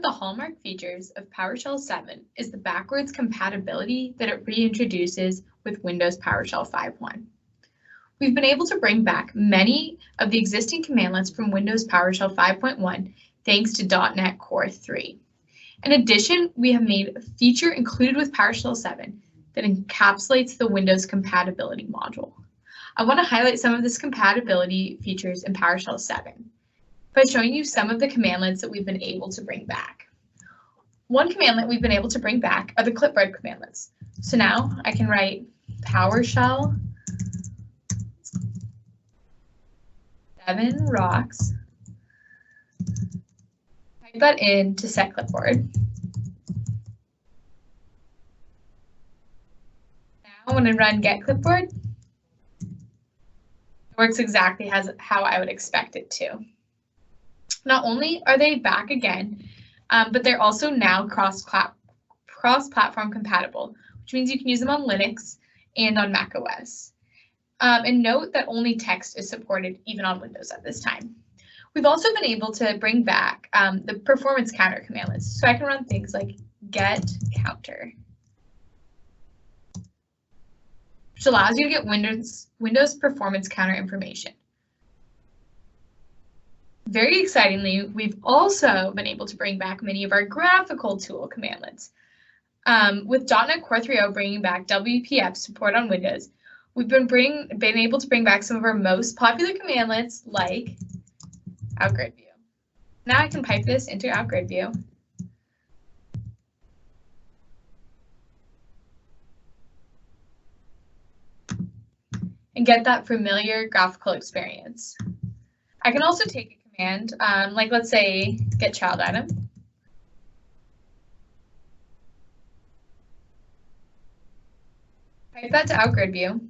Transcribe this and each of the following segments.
of the hallmark features of PowerShell 7 is the backwards compatibility that it reintroduces with Windows PowerShell 5.1. We've been able to bring back many of the existing commandlets from Windows PowerShell 5.1 thanks to .NET Core 3. In addition, we have made a feature included with PowerShell 7 that encapsulates the Windows compatibility module. I want to highlight some of this compatibility features in PowerShell 7 by showing you some of the commandlets that we've been able to bring back. One commandlet we've been able to bring back are the clipboard commandlets. So now I can write PowerShell 7 rocks, type that in to set clipboard. Now when I run get clipboard, it works exactly how I would expect it to. Not only are they back again, but they're also now cross-platform compatible, which means you can use them on Linux and on Mac OS. And note that only text is supported even on Windows at this time. We've also been able to bring back the performance counter commandlets. So I can run things like get counter, which allows you to get Windows performance counter information. Very excitingly, we've also been able to bring back many of our graphical tool commandlets. With .NET Core 3.0 bringing back WPF support on Windows, we've been able to bring back some of our most popular commandlets like outGrid view. Now I can pipe this into outGrid view. And get that familiar graphical experience. I can also take a command, like let's say get child item. Pipe that to outGrid view.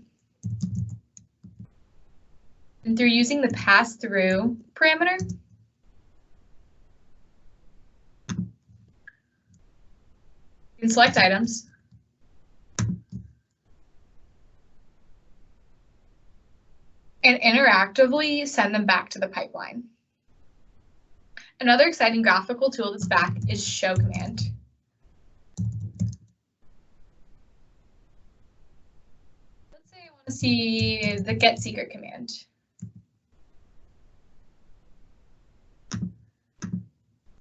And through using the pass-through parameter, you can select items. And interactively send them back to the pipeline. Another exciting graphical tool that's back is show command. Let's say I want to see the get secret command.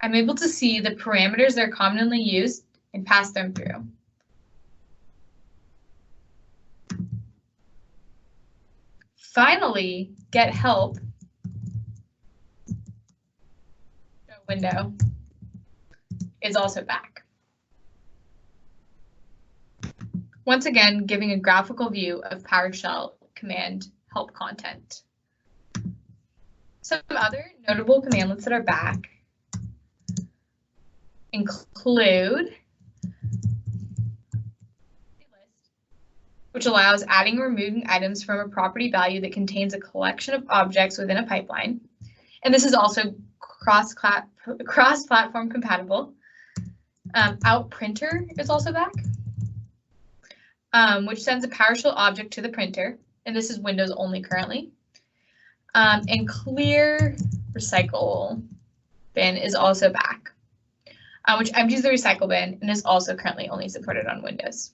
I'm able to see the parameters that are commonly used and pass them through. Finally, get help window is also back. Once again, giving a graphical view of PowerShell command help content. Some other notable commandlets that are back include which allows adding or removing items from a property value that contains a collection of objects within a pipeline. And this is also cross-platform compatible. Out printer is also back, which sends a PowerShell object to the printer. And this is Windows only currently. And clear recycle bin is also back, which empties the recycle bin and is also currently only supported on Windows.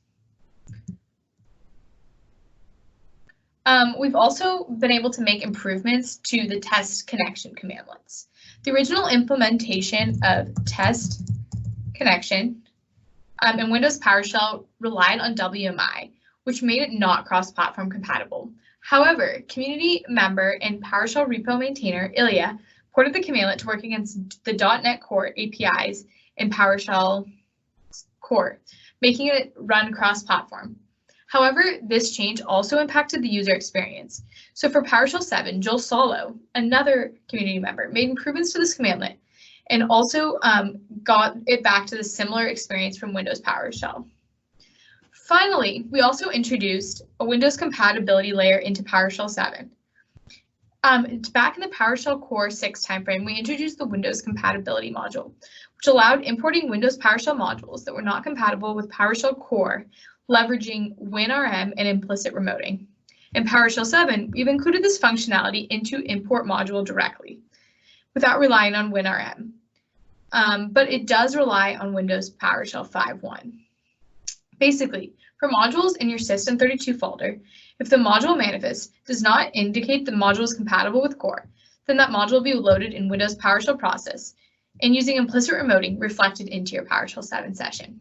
We've also been able to make improvements to the test connection commandlets. The original implementation of test connection in Windows PowerShell relied on WMI, which made it not cross-platform compatible. However, community member and PowerShell repo maintainer Ilya ported the commandlet to work against the .NET Core APIs in PowerShell Core, making it run cross-platform. However, this change also impacted the user experience. So for PowerShell 7, Joel Solo, another community member, made improvements to this commandlet and also got it back to the similar experience from Windows PowerShell. Finally, we also introduced a Windows compatibility layer into PowerShell 7. Back in the PowerShell Core 6 timeframe, we introduced the Windows compatibility module, which allowed importing Windows PowerShell modules that were not compatible with PowerShell Core, leveraging WinRM and implicit remoting. In PowerShell 7, we've included this functionality into import module directly, without relying on WinRM. but it does rely on Windows PowerShell 5.1. Basically, for modules in your System32 folder, if the module manifest does not indicate the module is compatible with core, then that module will be loaded in Windows PowerShell process and using implicit remoting reflected into your PowerShell 7 session.